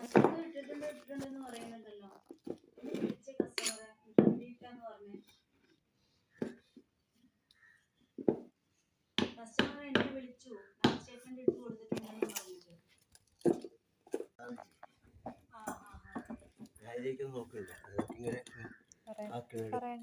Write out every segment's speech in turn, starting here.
ഇട്ടിട്ടുണ്ടെന്ന് പറയുന്നുണ്ടല്ലോ. വിളിച്ച കസ്റ്റമറെ ഇട്ടിട്ടാന്ന് പറഞ്ഞേ. കസ്റ്റമർ എന്നെ വിളിച്ചു, സ്റ്റേറ്റ്മെന്റ് ഇട്ട് കൊടുത്തിട്ടുണ്ടെന്ന് പറഞ്ഞിട്ട്. നോക്കില്ല ഇങ്ങനെ പറയാൻ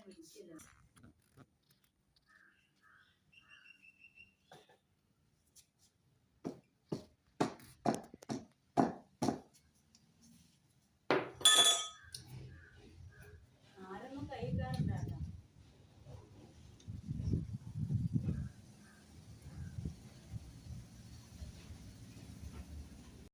വേണ്ടിട്ട്